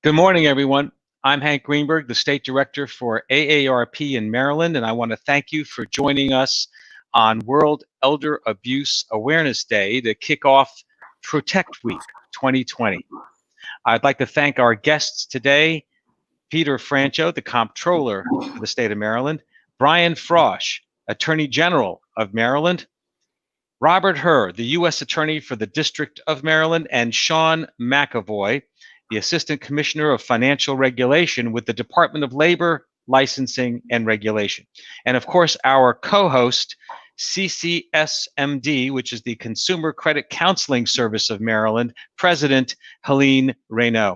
Good morning, everyone. I'm Hank Greenberg, the State Director for AARP in Maryland, and I want to thank you for joining us on World Elder Abuse Awareness Day to kick off Protect Week 2020. I'd like to thank our guests today, Peter Francho, the Comptroller for the state of Maryland, Brian Frosch, Attorney General of Maryland, Robert Herr, the U.S. Attorney for the District of Maryland, and Sean McAvoy, the Assistant Commissioner of Financial Regulation with the Department of Labor, Licensing, and Regulation. And of course, our co-host, CCSMD, which is the Consumer Credit Counseling Service of Maryland, President Helene Reynaud.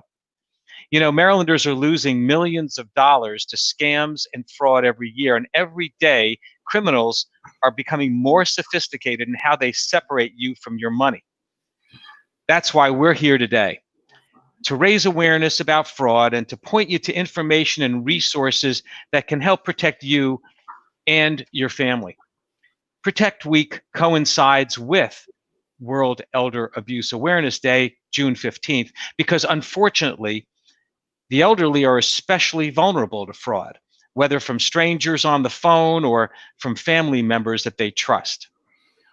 You know, Marylanders are losing millions of dollars to scams and fraud every year, and every day, criminals are becoming more sophisticated in how they separate you from your money. That's why we're here today, to raise awareness about fraud and to point you to information and resources that can help protect you and your family. Protect Week coincides with World Elder Abuse Awareness Day, June 15th, because unfortunately, the elderly are especially vulnerable to fraud, whether from strangers on the phone or from family members that they trust.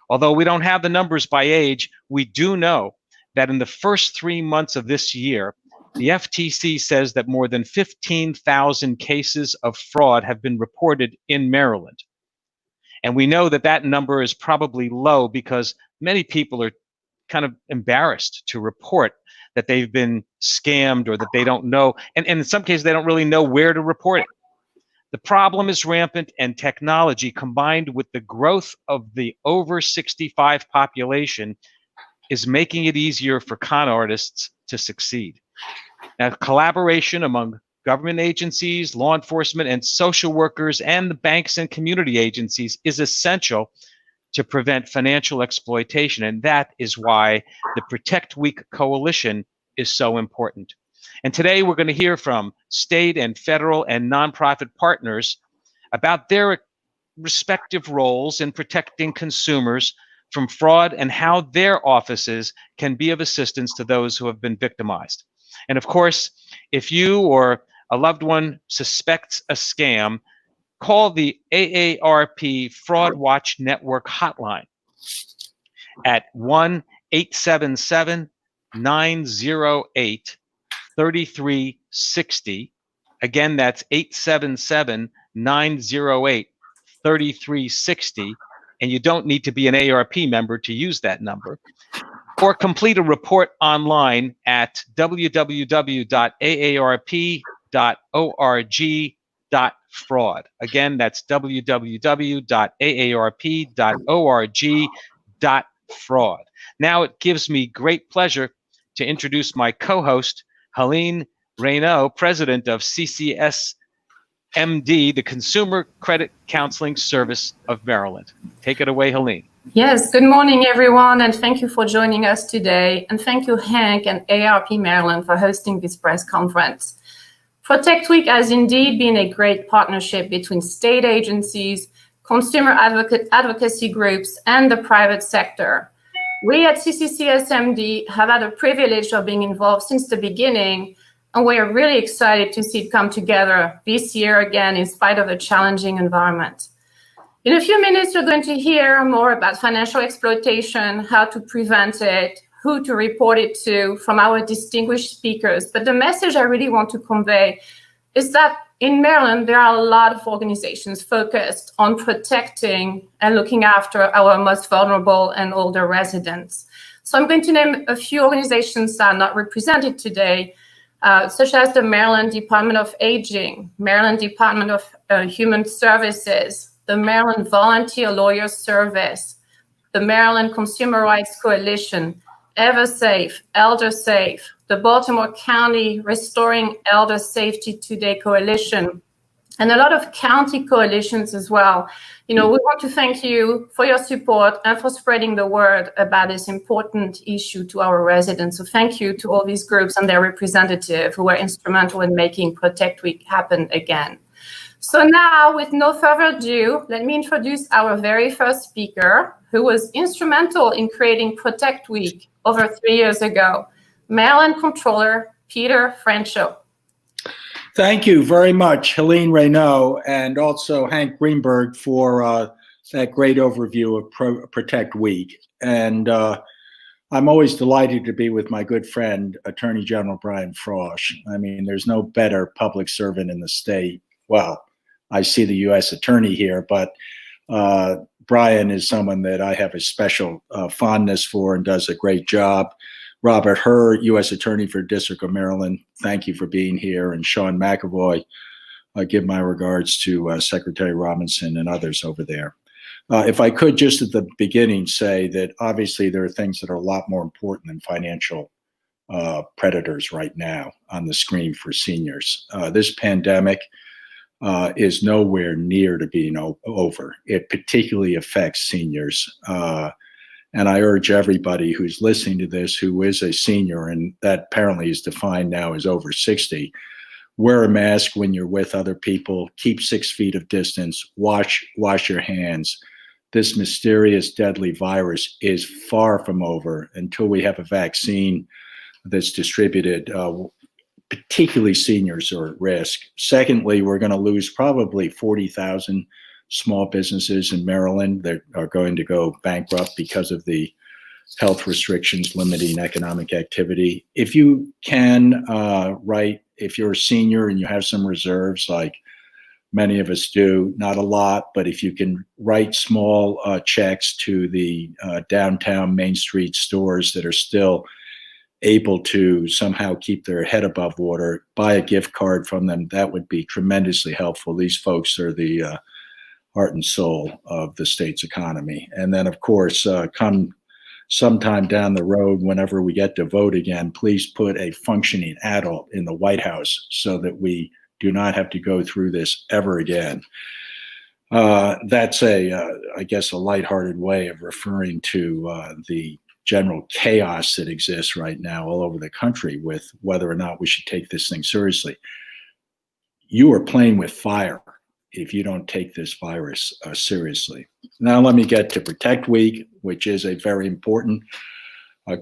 Although we don't have the numbers by age, we do know that in the first 3 months of this year, the FTC says that more than 15,000 cases of fraud have been reported in Maryland. And we know that that number is probably low because many people are kind of embarrassed to report that they've been scammed or that they don't know. And in some cases, they don't really know where to report it. The problem is rampant, and technology combined with the growth of the over 65 population is making it easier for con artists to succeed. Now, collaboration among government agencies, law enforcement, and social workers, and the banks and community agencies is essential to prevent financial exploitation, and that is why the Protect Week Coalition is so important. And today we're going to hear from state and federal and nonprofit partners about their respective roles in protecting consumers from fraud and how their offices can be of assistance to those who have been victimized. And of course, if you or a loved one suspects a scam, call the AARP Fraud Watch Network hotline at 1-877-908-3360. Again, that's 877-908-3360. And you don't need to be an AARP member to use that number. Or complete a report online at www.aarp.org.fraud. Again, that's www.aarp.org.fraud. Now it gives me great pleasure to introduce my co-host, Helene Reynaud, President of CCCSMD, the Consumer Credit Counseling Service of Maryland. Take it away, Helene. Yes, good morning, everyone, and thank you for joining us today. And thank you, Hank and AARP Maryland, for hosting this press conference. Protect Week has indeed been a great partnership between state agencies, consumer advocacy groups, and the private sector. We at CCCSMD have had the privilege of being involved since the beginning, and we are really excited to see it come together this year again in spite of a challenging environment. In a few minutes, you're going to hear more about financial exploitation, how to prevent it, who to report it to from our distinguished speakers. But the message I really want to convey is that in Maryland, there are a lot of organizations focused on protecting and looking after our most vulnerable and older residents. So I'm going to name a few organizations that are not represented today, such as the Maryland Department of Aging, Maryland Department of Human Services, the Maryland Volunteer Lawyers Service, the Maryland Consumer Rights Coalition, EverSafe, ElderSafe, the Baltimore County Restoring Elder Safety Today Coalition, and a lot of county coalitions as well. You know, we want to thank you for your support and for spreading the word about this important issue to our residents. So thank you to all these groups and their representatives who were instrumental in making Protect Week happen again. So now, with no further ado, let me introduce our very first speaker, who was instrumental in creating Protect Week over 3 years ago, Maryland Comptroller Peter Francho. Thank you very much, Helene Reynaud, and also Hank Greenberg for that great overview of Protect Week. And I'm always delighted to be with my good friend, Attorney General Brian Frosh. I mean, there's no better public servant in the state. Well, I see the U.S. Attorney here, but Brian is someone that I have a special fondness for and does a great job. Robert Herr, U.S. Attorney for District of Maryland, thank you for being here. And Sean McAvoy, I give my regards to Secretary Robinson and others over there. If I could just at the beginning say that obviously there are things that are a lot more important than financial predators right now on the screen for seniors. This pandemic is nowhere near to being over. It particularly affects seniors. And I urge everybody who's listening to this who is a senior, and that apparently is defined now as over 60, wear a mask when you're with other people, keep 6 feet of distance, wash your hands. This mysterious deadly virus is far from over until we have a vaccine that's distributed. Particularly seniors are at risk. Secondly, we're going to lose probably 40,000 small businesses in Maryland that are going to go bankrupt because of the health restrictions limiting economic activity. If you can, if you're a senior and you have some reserves, like many of us do, not a lot, but if you can write small checks to the downtown Main Street stores that are still able to somehow keep their head above water, buy a gift card from them, that would be tremendously helpful. These folks are the heart and soul of the state's economy. And then, of course, come sometime down the road, whenever we get to vote again, please put a functioning adult in the White House so that we do not have to go through this ever again. That's I guess, a lighthearted way of referring to the general chaos that exists right now all over the country with whether or not we should take this thing seriously. You are playing with fire if you don't take this virus seriously. Now let me get to Protect Week, which is a very important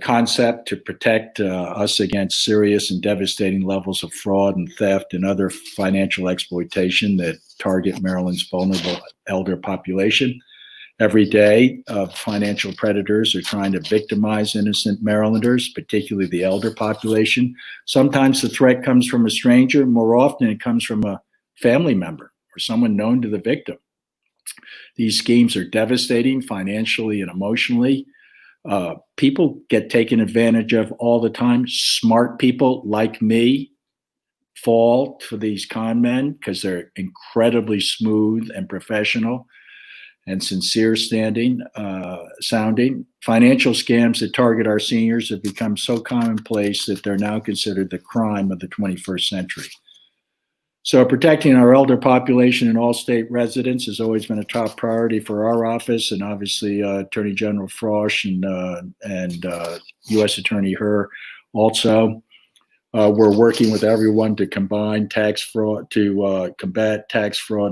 concept to protect us against serious and devastating levels of fraud and theft and other financial exploitation that target Maryland's vulnerable elder population. Every day, financial predators are trying to victimize innocent Marylanders, particularly the elder population. Sometimes the threat comes from a stranger. More often, it comes from a family member or someone known to the victim. These schemes are devastating financially and emotionally. People get taken advantage of all the time. Smart people like me fall for these con men because they're incredibly smooth and professional and sincere sounding. Financial scams that target our seniors have become so commonplace that they're now considered the crime of the 21st century. So protecting our elder population and all state residents has always been a top priority for our office, and obviously Attorney General Frosh and U.S. Attorney Herr also. We're working with everyone to combat tax fraud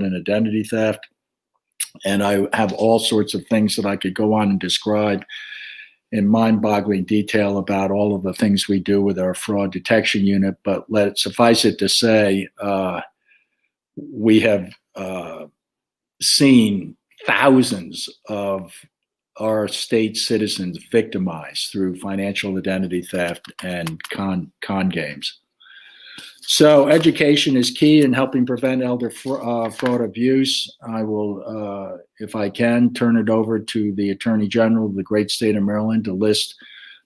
and identity theft. And I have all sorts of things that I could go on and describe in mind-boggling detail about all of the things we do with our fraud detection unit. But suffice it to say, we have seen thousands of our state citizens victimized through financial identity theft and con games. So education is key in helping prevent elder fraud abuse. I will, if I can, turn it over to the Attorney General of the great state of Maryland to list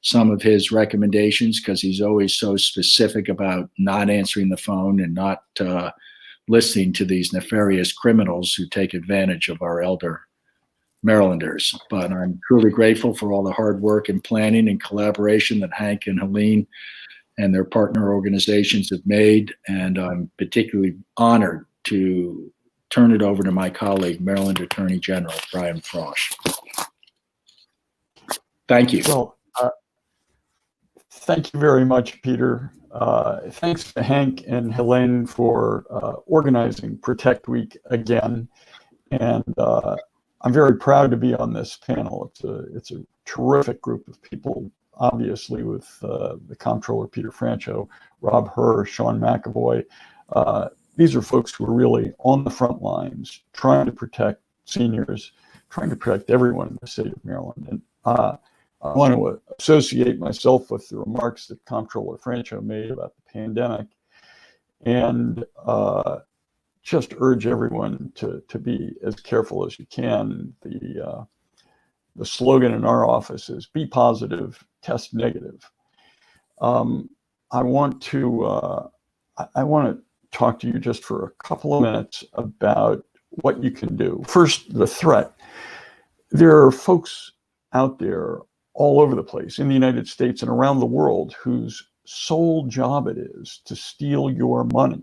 some of his recommendations, because he's always so specific about not answering the phone and not listening to these nefarious criminals who take advantage of our elder Marylanders. But I'm truly grateful for all the hard work and planning and collaboration that Hank and Helene and their partner organizations have made, and I'm particularly honored to turn it over to my colleague, Maryland Attorney General Brian Frosh. Thank you. Well, thank you very much, Peter. Thanks to Hank and Helene for organizing Protect Week again, and I'm very proud to be on this panel. It's a terrific group of people, obviously, with the Comptroller Peter Francho, Rob Herr, Sean McAvoy, These are folks who are really on the front lines, trying to protect seniors, trying to protect everyone in the state of Maryland. And I want to associate myself with the remarks that Comptroller Francho made about the pandemic, and just urge everyone to be as careful as you can. The slogan in our office is "Be positive, test negative." I want to talk to you just for a couple of minutes about what you can do. First, the threat. There are folks out there all over the place in the United States and around the world whose sole job it is to steal your money.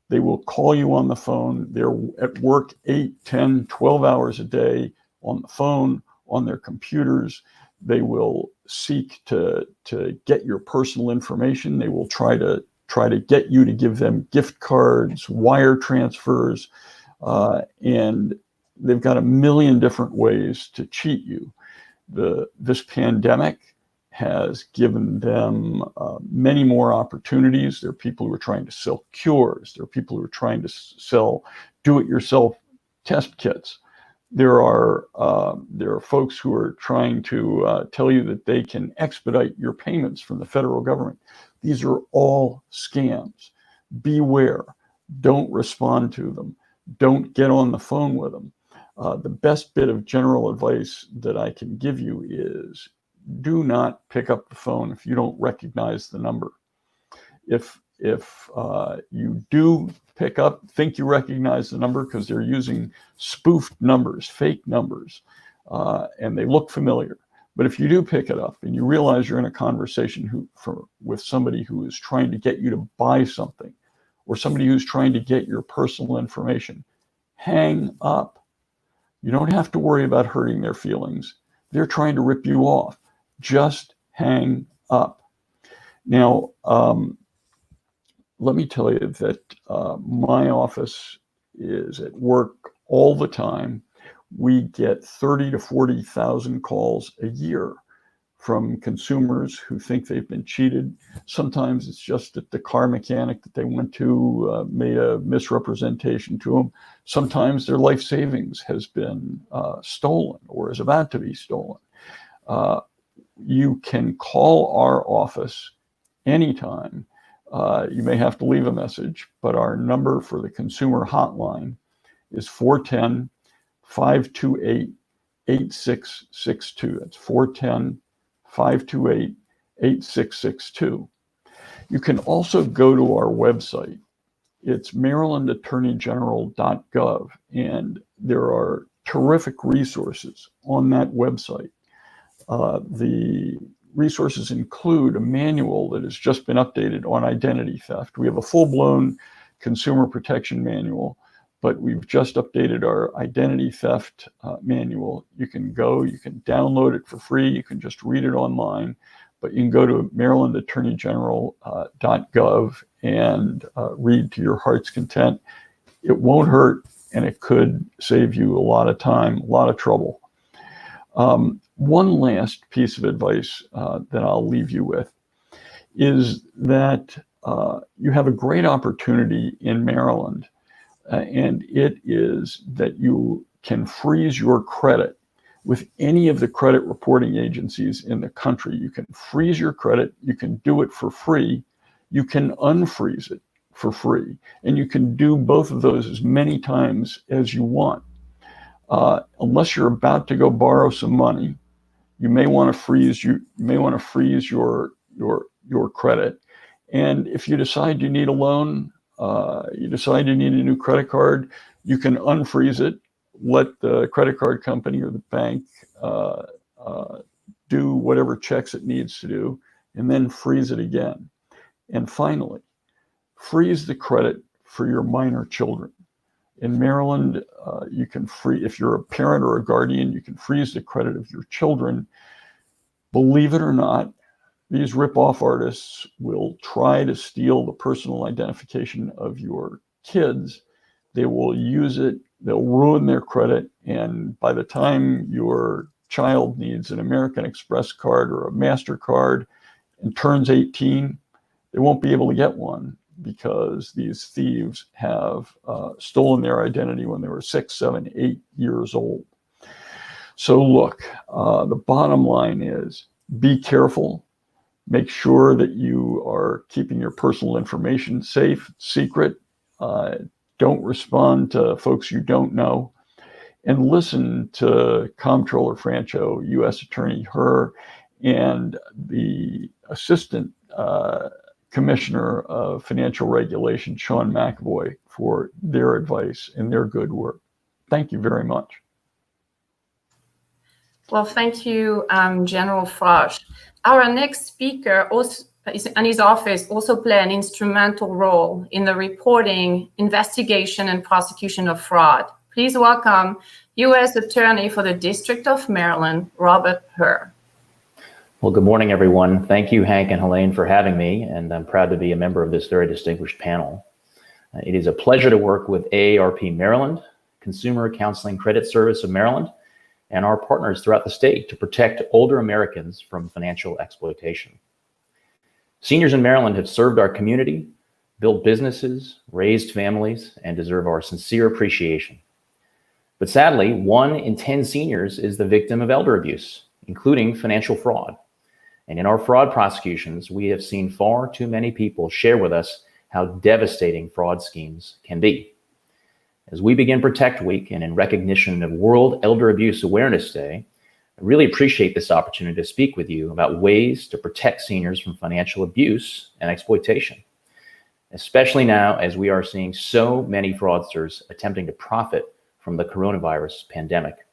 They will call you on the phone. They're at work 8, 10, 12 hours a day on the phone, on their computers. They will seek to get your personal information. They will try to get you to give them gift cards, wire transfers, and they've got a million different ways to cheat you. This pandemic has given them many more opportunities. There are people who are trying to sell cures. There are people who are trying to sell do-it-yourself test kits. There are folks who are trying to tell you that they can expedite your payments from the federal government. These are all scams. Beware. Don't respond to them. Don't get on the phone with them. The best bit of general advice that I can give you is do not pick up the phone if you don't recognize the number. If you do pick up, think you recognize the number because they're using spoofed numbers, fake numbers, and they look familiar. But if you do pick it up and you realize you're in a conversation with somebody who is trying to get you to buy something, or somebody who's trying to get your personal information, hang up. You don't have to worry about hurting their feelings. They're trying to rip you off. Just hang up. Now, let me tell you that my office is at work all the time. We get 30 to 40,000 calls a year from consumers who think they've been cheated. Sometimes it's just that the car mechanic that they went to made a misrepresentation to them. Sometimes their life savings has been stolen or is about to be stolen. You can call our office anytime. You may have to leave a message, but our number for the consumer hotline is 410-528-8662. That's 410-528-8662. You can also go to our website. It's marylandattorneygeneral.gov, and there are terrific resources on that website. The resources include a manual that has just been updated on identity theft. We have a full-blown consumer protection manual, but we've just updated our identity theft manual. You can download it for free. You can just read it online, but you can go to marylandattorneygeneral.gov and read to your heart's content. It won't hurt, and it could save you a lot of time, a lot of trouble. One last piece of advice that I'll leave you with is that you have a great opportunity in Maryland, and it is that you can freeze your credit with any of the credit reporting agencies in the country. You can freeze your credit, you can do it for free, you can unfreeze it for free, and you can do both of those as many times as you want. Unless you're about to go borrow some money, you may want to freeze your credit. And if you decide you need a loan, you decide you need a new credit card, you can unfreeze it, let the credit card company or the bank do whatever checks it needs to do, and then freeze it again. And finally, freeze the credit for your minor children. In Maryland, you can if you're a parent or a guardian, you can freeze the credit of your children. Believe it or not, these rip-off artists will try to steal the personal identification of your kids. They will use it, they'll ruin their credit, and by the time your child needs an American Express card or a MasterCard and turns 18, they won't be able to get one because these thieves have stolen their identity when they were 6, 7, 8 years old. So look, the bottom line is be careful. Make sure that you are keeping your personal information safe, secret. Don't respond to folks you don't know. And listen to Comptroller Francho, U.S. Attorney Herr, and the Assistant Commissioner of Financial Regulation, Sean McAvoy, for their advice and their good work. Thank you very much. Well, thank you, General Frosch. Our next speaker and his office also play an instrumental role in the reporting, investigation, and prosecution of fraud. Please welcome U.S. Attorney for the District of Maryland, Robert Herr. Well, good morning, everyone. Thank you, Hank and Helene, for having me, and I'm proud to be a member of this very distinguished panel. It is a pleasure to work with AARP Maryland, Consumer Counseling Credit Service of Maryland, and our partners throughout the state to protect older Americans from financial exploitation. Seniors in Maryland have served our community, built businesses, raised families, and deserve our sincere appreciation. But sadly, 1 in 10 seniors is the victim of elder abuse, including financial fraud. And in our fraud prosecutions, we have seen far too many people share with us how devastating fraud schemes can be. As we begin Protect Week and in recognition of World Elder Abuse Awareness Day, I really appreciate this opportunity to speak with you about ways to protect seniors from financial abuse and exploitation, especially now as we are seeing so many fraudsters attempting to profit from the coronavirus pandemic.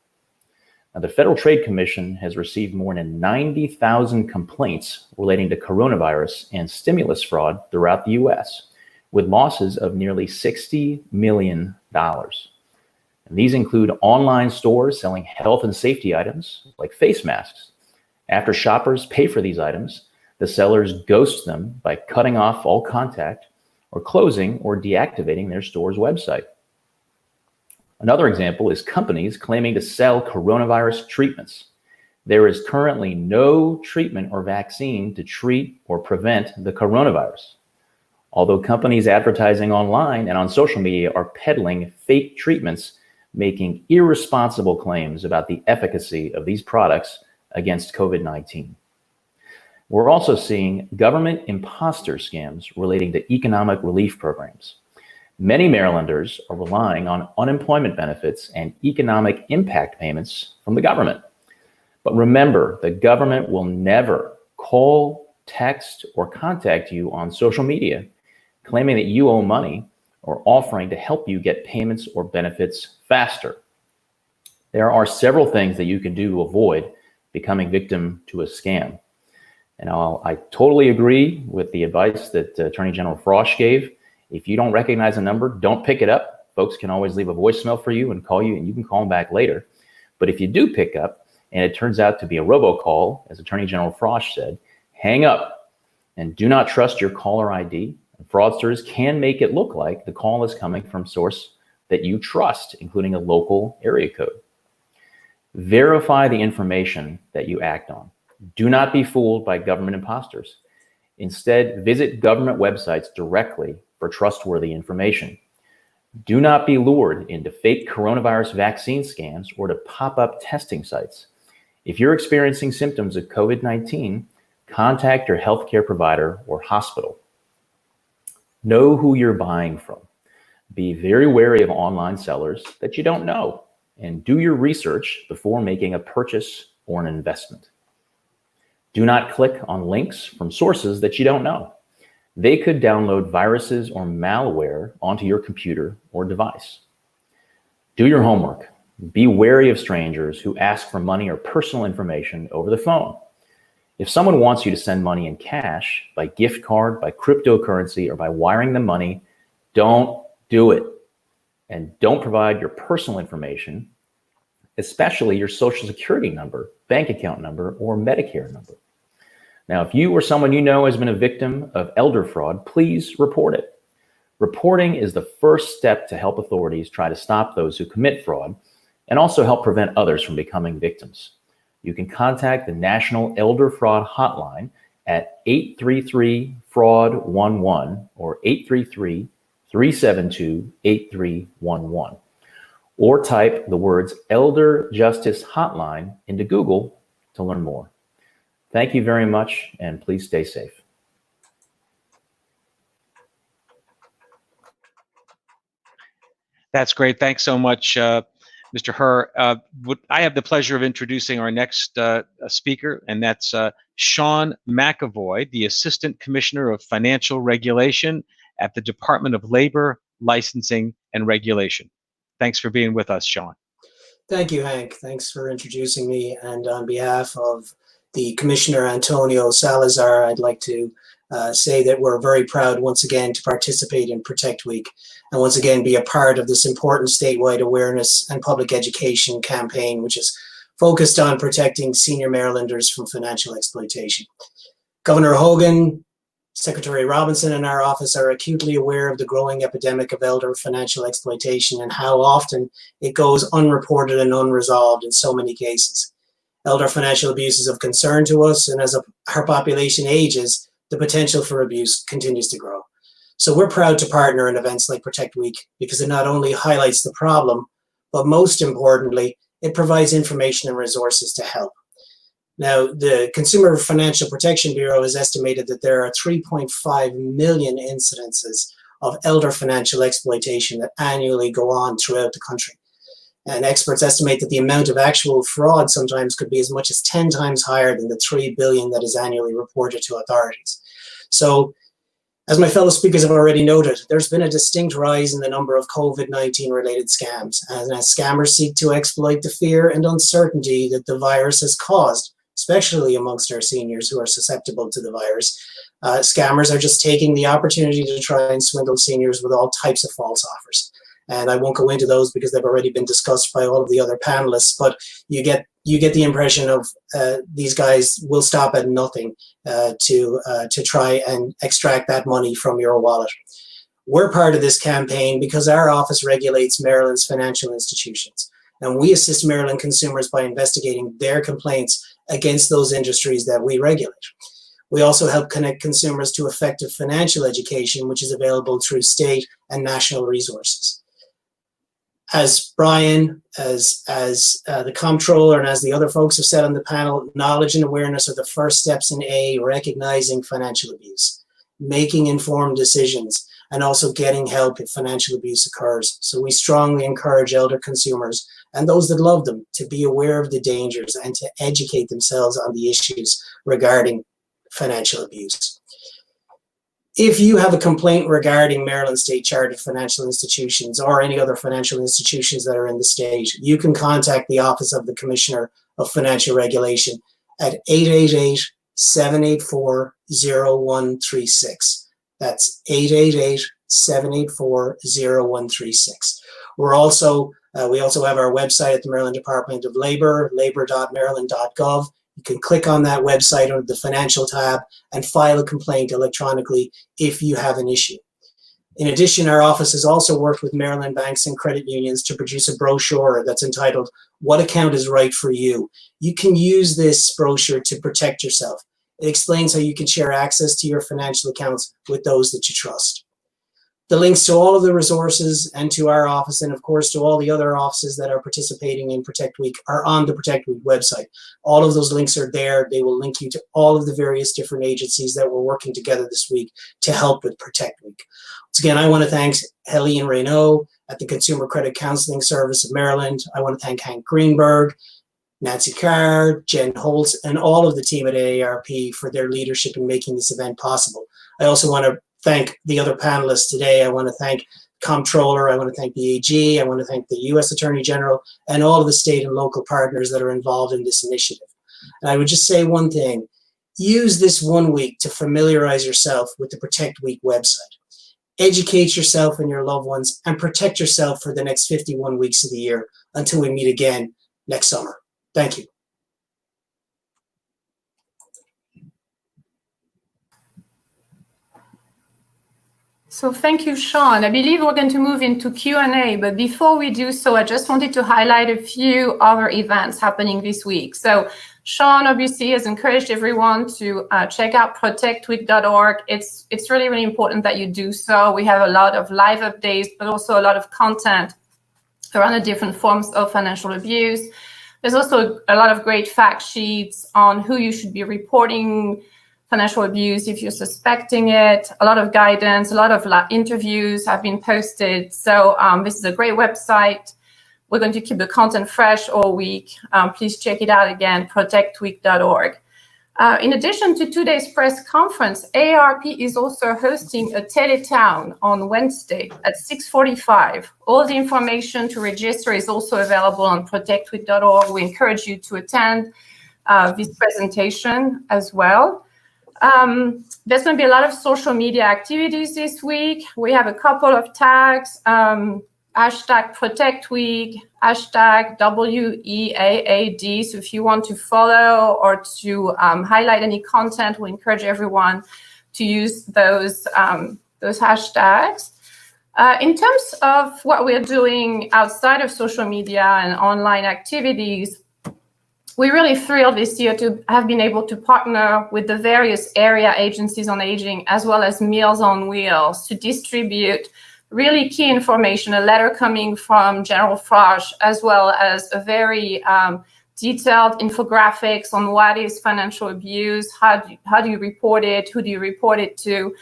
Now, the Federal Trade Commission has received more than 90,000 complaints relating to coronavirus and stimulus fraud throughout the U.S., with losses of nearly $60 million. And these include online stores selling health and safety items like face masks. After shoppers pay for these items, the sellers ghost them by cutting off all contact or closing or deactivating their store's website. Another example is companies claiming to sell coronavirus treatments. There is currently no treatment or vaccine to treat or prevent the coronavirus. Although companies advertising online and on social media are peddling fake treatments, making irresponsible claims about the efficacy of these products against COVID-19. We're also seeing government imposter scams relating to economic relief programs. Many Marylanders are relying on unemployment benefits and economic impact payments from the government. But remember, the government will never call, text, or contact you on social media claiming that you owe money or offering to help you get payments or benefits faster. There are several things that you can do to avoid becoming victim to a scam. And I totally agree with the advice that Attorney General Frosch gave. If you don't recognize a number, don't pick it up. Folks can always leave a voicemail for you and call you, and you can call them back later. But if you do pick up and it turns out to be a robocall, as Attorney General Frosch said, hang up and do not trust your caller ID. Fraudsters can make it look like the call is coming from source that you trust, including a local area code. Verify the information that you act on. Do not be fooled by government imposters. Instead, visit government websites directly for trustworthy information. Do not be lured into fake coronavirus vaccine scams or to pop-up testing sites. If you're experiencing symptoms of COVID-19, contact your healthcare provider or hospital. Know who you're buying from. Be very wary of online sellers that you don't know, and do your research before making a purchase or an investment. Do not click on links from sources that you don't know. They could download viruses or malware onto your computer or device. Do your homework. Be wary of strangers who ask for money or personal information over the phone. If someone wants you to send money in cash, by gift card, by cryptocurrency, or by wiring them money, don't do it. And don't provide your personal information, especially your social security number, bank account number, or Medicare number. Now, if you or someone you know has been a victim of elder fraud, please report it. Reporting is the first step to help authorities try to stop those who commit fraud and also help prevent others from becoming victims. You can contact the National Elder Fraud Hotline at 833-FRAUD-11 or 833-372-8311, or type the words Elder Justice Hotline into Google to learn more. Thank you very much, and please stay safe. That's great. Thanks so much, Mr. Herr. I have the pleasure of introducing our next speaker, and that's Sean McAvoy, the Assistant Commissioner of Financial Regulation at the Department of Labor, Licensing, and Regulation. Thanks for being with us, Sean. Thank you, Hank. Thanks for introducing me. And on behalf of the Commissioner Antonio Salazar, I'd like to say that we're very proud once again to participate in Protect Week and once again be a part of this important statewide awareness and public education campaign, which is focused on protecting senior Marylanders from financial exploitation. Governor Hogan, Secretary Robinson, and our office are acutely aware of the growing epidemic of elder financial exploitation and how often it goes unreported and unresolved in so many cases. Elder financial abuse is of concern to us, and as our population ages, the potential for abuse continues to grow. So we're proud to partner in events like Protect Week because it not only highlights the problem, but most importantly, it provides information and resources to help. Now, the Consumer Financial Protection Bureau has estimated that there are 3.5 million incidences of elder financial exploitation that annually go on throughout the country. And experts estimate that the amount of actual fraud sometimes could be as much as 10 times higher than the $3 billion that is annually reported to authorities. So, as my fellow speakers have already noted, there's been a distinct rise in the number of COVID-19 related scams, and as scammers seek to exploit the fear and uncertainty that the virus has caused, especially amongst our seniors who are susceptible to the virus, scammers are just taking the opportunity to try and swindle seniors with all types of false offers. And I won't go into those because they've already been discussed by all of the other panelists, but you get the impression of these guys will stop at nothing to try and extract that money from your wallet. We're part of this campaign because our office regulates Maryland's financial institutions, and we assist Maryland consumers by investigating their complaints against those industries that we regulate. We also help connect consumers to effective financial education, which is available through state and national resources. As Brian, as the Comptroller, and as the other folks have said on the panel, knowledge and awareness are the first steps in recognizing financial abuse, making informed decisions, and also getting help if financial abuse occurs. So we strongly encourage elder consumers and those that love them to be aware of the dangers and to educate themselves on the issues regarding financial abuse. If you have a complaint regarding Maryland State Chartered Financial Institutions or any other financial institutions that are in the state, you can contact the Office of the Commissioner of Financial Regulation at 888-784-0136. That's 888-784-0136. We also have our website at the Maryland Department of Labor, labor.maryland.gov. You can click on that website under the Financial tab and file a complaint electronically if you have an issue. In addition, our office has also worked with Maryland banks and credit unions to produce a brochure that's entitled, "What Account is Right for You?" You can use this brochure to protect yourself. It explains how you can share access to your financial accounts with those that you trust. The links to all of the resources and to our office, and of course to all the other offices that are participating in Protect Week, are on the Protect Week website. All of those links are there. They will link you to all of the various different agencies that we're working together this week to help with Protect Week. Once again, I want to thank Helene Reynaud at the Consumer Credit Counseling Service of Maryland. I want to thank Hank Greenberg, Nancy Carr, Jen Holtz, and all of the team at AARP for their leadership in making this event possible. I also want to thank the other panelists today. I want to thank Comptroller, I want to thank the AG, I want to thank the U.S. Attorney General, and all of the state and local partners that are involved in this initiative. And I would just say one thing: use this 1 week to familiarize yourself with the Protect Week website. Educate yourself and your loved ones, and protect yourself for the next 51 weeks of the year until we meet again next summer. Thank you. So thank you, Sean. I believe we're going to move into Q&A, but before we do so, I just wanted to highlight a few other events happening this week. So Sean obviously has encouraged everyone to check out protectweek.org. It's really, really important that you do so. We have a lot of live updates, but also a lot of content around the different forms of financial abuse. There's also a lot of great fact sheets on who you should be reporting financial abuse if you're suspecting it. A lot of guidance, a lot of interviews have been posted. So this is a great website. We're going to keep the content fresh all week. Please check it out again, protectweek.org. In addition to today's press conference, AARP is also hosting a teletown on Wednesday at 6:45. All the information to register is also available on protectweek.org. We encourage you to attend this presentation as well. There's going to be a lot of social media activities this week. We have a couple of tags, hashtag ProtectWeek, hashtag WEAAD. So if you want to follow or to highlight any content, we encourage everyone to use those hashtags. In terms of what we're doing outside of social media and online activities, we're really thrilled this year to have been able to partner with the various area agencies on aging, as well as Meals on Wheels, to distribute really key information, a letter coming from General Frosch, as well as a very detailed infographics on what is financial abuse, how do you report it, who do you report it to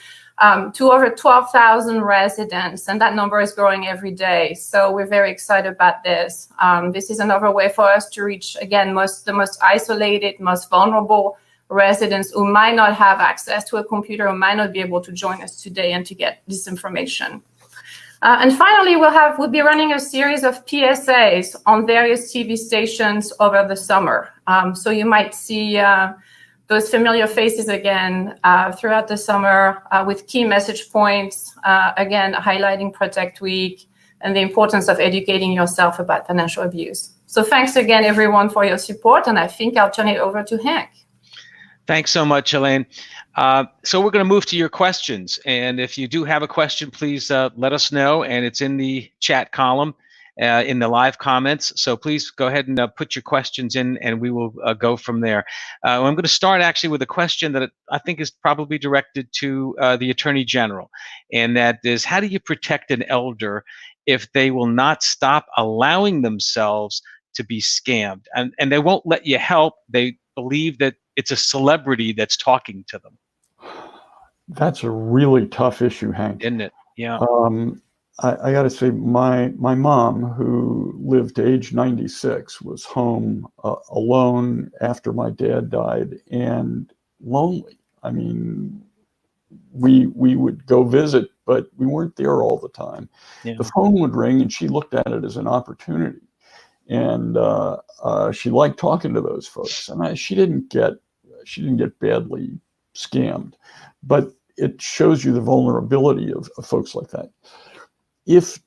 over 12,000 residents, and that number is growing every day. So we're very excited about this. This is another way for us to reach, again, the most isolated, most vulnerable residents who might not have access to a computer or might not be able to join us today and to get this information. And finally, we'll be running a series of PSAs on various TV stations over the summer. So you might see those familiar faces again throughout the summer with key message points, again, highlighting Protect Week and the importance of educating yourself about financial abuse. So thanks again, everyone, for your support. And I think I'll turn it over to Hank. Thanks so much, Elaine. So we're going to move to your questions. And if you do have a question, please let us know. And it's in the chat column in the live comments. So please go ahead and put your questions in, and we will go from there. I'm going to start actually with a question that I think is probably directed to the Attorney General. And that is, how do you protect an elder if they will not stop allowing themselves to be scammed? And they won't let you help. They believe that it's a celebrity that's talking to them. That's a really tough issue, Hank. Isn't it? Yeah. I got to say, my mom, who lived to age 96, was home alone after my dad died and lonely. I mean, we would go visit, but we weren't there all the time. Yeah. The phone would ring, and she looked at it as an opportunity. And she liked talking to those folks, and she didn't get badly scammed, but it shows you the vulnerability of folks like that. If,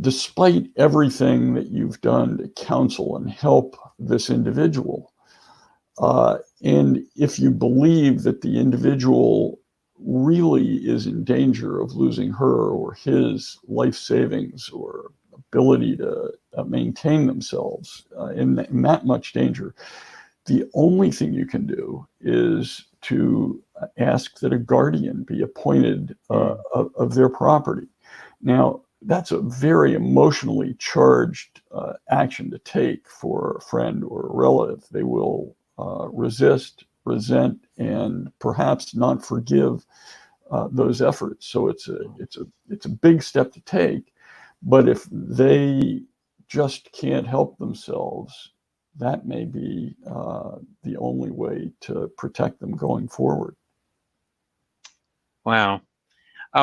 despite everything that you've done to counsel and help this individual, and if you believe that the individual really is in danger of losing her or his life savings or ability to maintain themselves in that much danger, the only thing you can do is to ask that a guardian be appointed of their property. Now, that's a very emotionally charged action to take for a friend or a relative. They will resist, resent, and perhaps not forgive those efforts. So it's a big step to take. But if they just can't help themselves, that may be the only way to protect them going forward. Wow.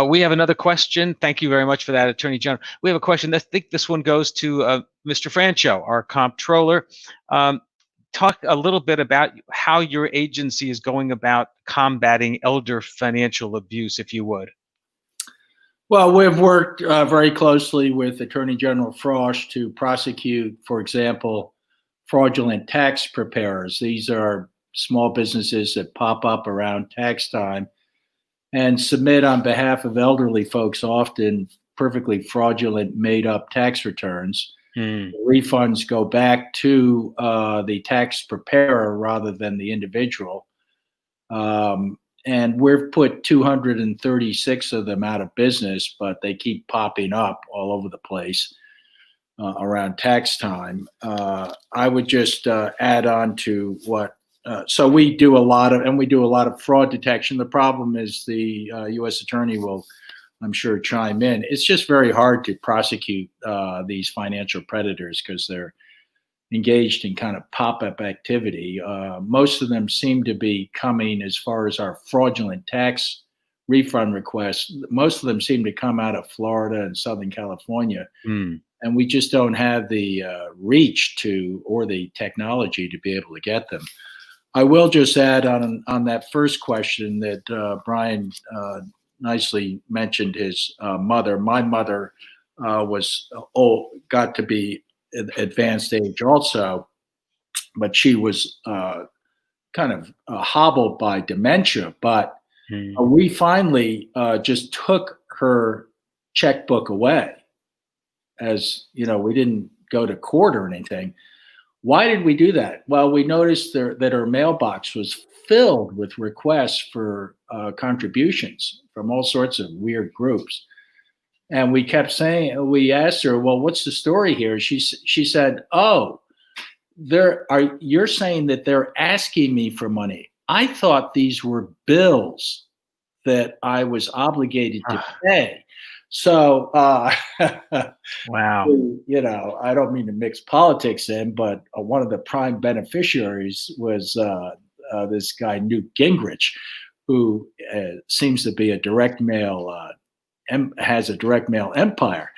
We have another question. Thank you very much for that, Attorney General. We have a question. I think this one goes to Mr. Francho, our Comptroller. Talk a little bit about how your agency is going about combating elder financial abuse, if you would. Well, we've worked very closely with Attorney General Frosch to prosecute, for example, fraudulent tax preparers. These are small businesses that pop up around tax time and submit on behalf of elderly folks, often perfectly fraudulent, made-up tax returns. Refunds go back to the tax preparer rather than the individual. And we've put 236 of them out of business, but they keep popping up all over the place around tax time. I would just add on to what, so we do a lot of fraud detection. The problem is the U.S. attorney will, I'm sure, chime in. It's just very hard to prosecute these financial predators because they're engaged in kind of pop-up activity. Most of them seem to be coming, as far as our fraudulent tax refund requests, most of them seem to come out of Florida and Southern California. And we just don't have the reach to, or the technology to be able to get them. I will just add on that first question that Brian nicely mentioned his mother. My mother got to be advanced age also, but she was kind of hobbled by dementia. But we finally just took her checkbook away, as you know, we didn't go to court or anything. Why did we do that? Well, we noticed that her mailbox was filled with requests for contributions from all sorts of weird groups. And we kept saying, we asked her, well, what's the story here? She said, oh, you're saying that they're asking me for money. I thought these were bills that I was obligated to pay. So, wow. You know, I don't mean to mix politics in, but one of the prime beneficiaries was this guy, Newt Gingrich, who seems to be a direct mail, has a direct mail empire.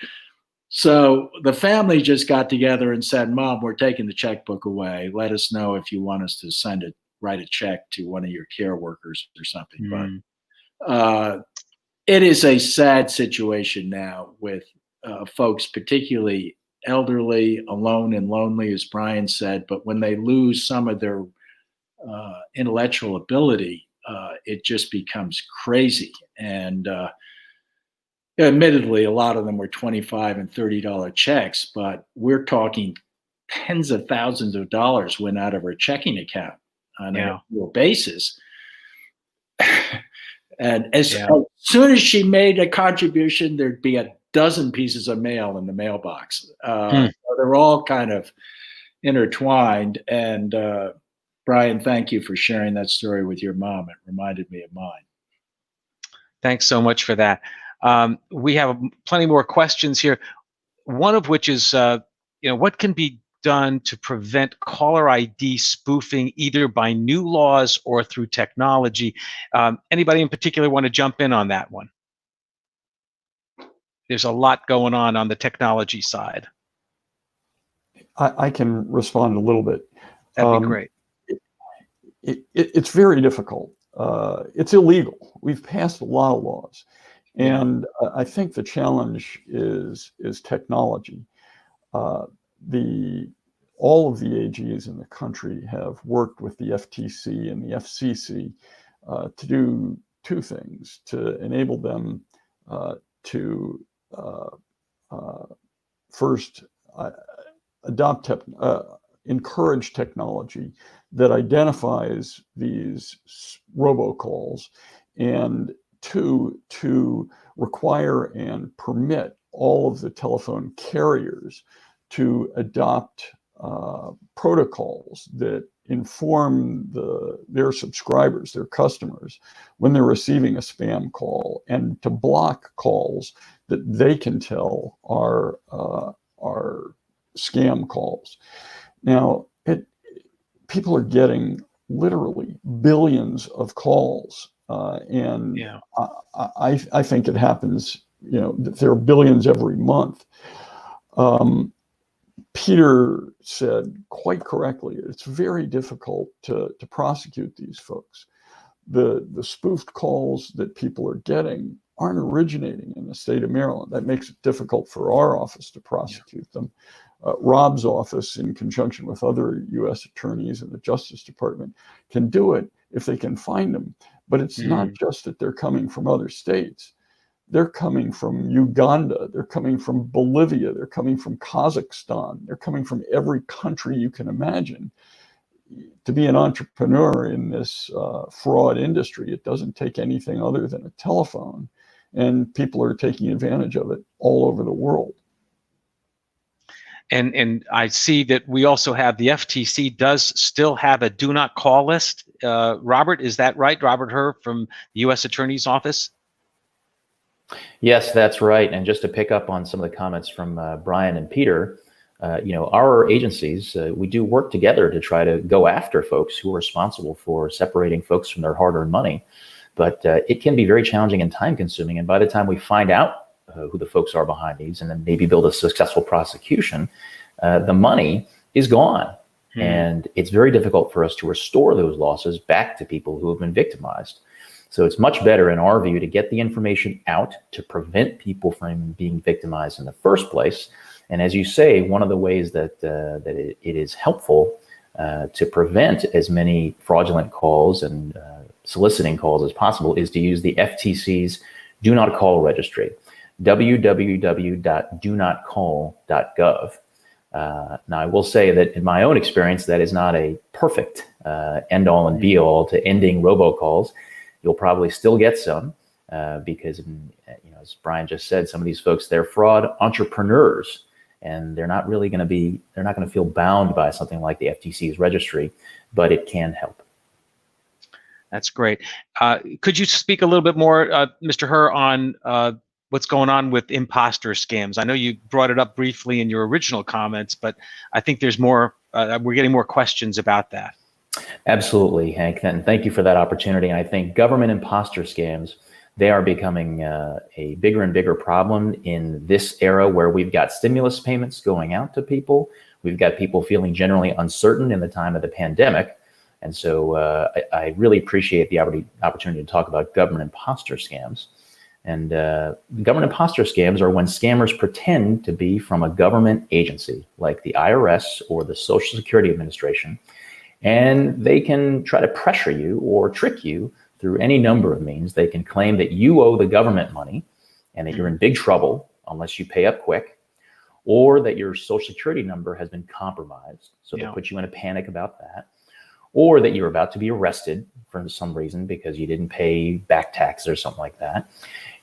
So the family just got together and said, Mom, we're taking the checkbook away. Let us know if you want us to write a check to one of your care workers or something. But it is a sad situation now with folks, particularly elderly, alone and lonely, as Brian said. But when they lose some of their intellectual ability, it just becomes crazy. And admittedly, a lot of them were $25 and $30 checks, but we're talking tens of thousands of dollars went out of her checking account on an annual basis. And as soon as she made a contribution, there'd be a dozen pieces of mail in the mailbox. So they're all kind of intertwined. And Brian, thank you for sharing that story with your mom. It reminded me of mine. Thanks so much for that. We have plenty more questions here. One of which is, what can be done to prevent caller ID spoofing, either by new laws or through technology? Anybody in particular want to jump in on that one? There's a lot going on the technology side. I can respond a little bit. That'd be great. It's very difficult. It's illegal. We've passed a lot of laws. And I think the challenge is technology. All of the AGs in the country have worked with the FTC and the FCC to do two things: to enable them to first encourage technology that identifies these robocalls, and two, to require and permit all of the telephone carriers to adopt protocols that inform their subscribers, their customers, when they're receiving a spam call, and to block calls that they can tell are scam calls. Now, people are getting literally billions of calls, and I think it happens. There are billions every month. Peter said quite correctly, it's very difficult to prosecute these folks. The spoofed calls that people are getting aren't originating in the state of Maryland. That makes it difficult for our office to prosecute them. Rob's office, in conjunction with other U.S. attorneys and the Justice Department, can do it if they can find them. But it's not just that they're coming from other states. They're coming from Uganda. They're coming from Bolivia. They're coming from Kazakhstan. They're coming from every country you can imagine. To be an entrepreneur in this fraud industry, it doesn't take anything other than a telephone. And people are taking advantage of it all over the world. And I see that we also have the FTC does still have a do not call list. Robert, is that right? Robert Herr from the U.S. Attorney's Office? Yes, that's right. And just to pick up on some of the comments from Brian and Peter, our agencies, we do work together to try to go after folks who are responsible for separating folks from their hard-earned money. But it can be very challenging and time-consuming. And by the time we find out who the folks are behind these and then maybe build a successful prosecution, the money is gone. And it's very difficult for us to restore those losses back to people who have been victimized. So it's much better, in our view, to get the information out to prevent people from being victimized in the first place. And as you say, one of the ways that it is helpful to prevent as many fraudulent calls and soliciting calls as possible is to use the FTC's Do Not Call registry, www.donotcall.gov. Now, I will say that in my own experience, that is not a perfect end-all and be-all to ending robocalls. You'll probably still get some because, as Brian just said, some of these folks, they're fraud entrepreneurs, and they're not going to feel bound by something like the FTC's registry, but it can help. That's great. Could you speak a little bit more, Mr. Herr, on what's going on with imposter scams? I know you brought it up briefly in your original comments, but I think there's more. We're getting more questions about that. Absolutely, Hank. And thank you for that opportunity. And I think government imposter scams, they are becoming a bigger and bigger problem in this era where we've got stimulus payments going out to people. We've got people feeling generally uncertain in the time of the pandemic. And so I really appreciate the opportunity to talk about government imposter scams. And government imposter scams are when scammers pretend to be from a government agency like the IRS or the Social Security Administration, and they can try to pressure you or trick you through any number of means. They can claim that you owe the government money and that you're in big trouble unless you pay up quick, or that your Social Security number has been compromised. So they put you in a panic about that, or that you're about to be arrested for some reason because you didn't pay back taxes or something like that.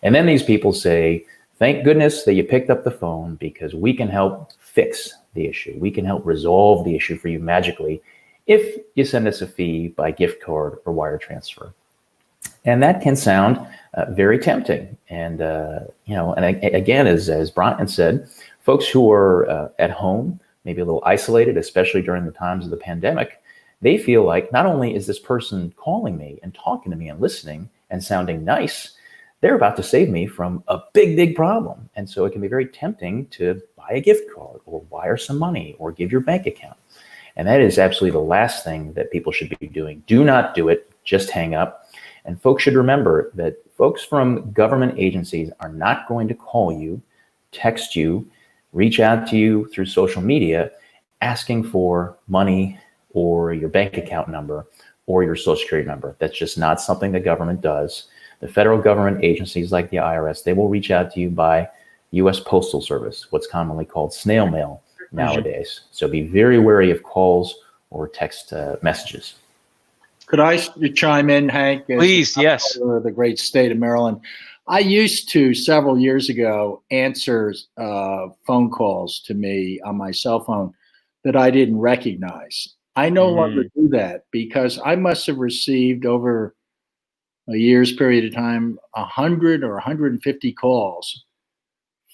And then these people say, thank goodness that you picked up the phone because we can help fix the issue. We can help resolve the issue for you magically if you send us a fee by gift card or wire transfer. And that can sound very tempting. And, again, as Brian said, folks who are at home, maybe a little isolated, especially during the times of the pandemic, they feel like not only is this person calling me and talking to me and listening and sounding nice, they're about to save me from a big, big problem. And so it can be very tempting to buy a gift card or wire some money or give your bank account. And that is absolutely the last thing that people should be doing. Do not do it. Just hang up. And folks should remember that folks from government agencies are not going to call you, text you, reach out to you through social media asking for money or your bank account number or your Social Security number. That's just not something the government does. The federal government agencies like the IRS, they will reach out to you by U.S. Postal Service, what's commonly called snail mail nowadays. So be very wary of calls or text messages. Could I chime in, Hank? Please, yes. The great state of Maryland. I used to, several years ago, answer phone calls to me on my cell phone that I didn't recognize. I no longer do that because I must have received over a year's period of time 100 or 150 calls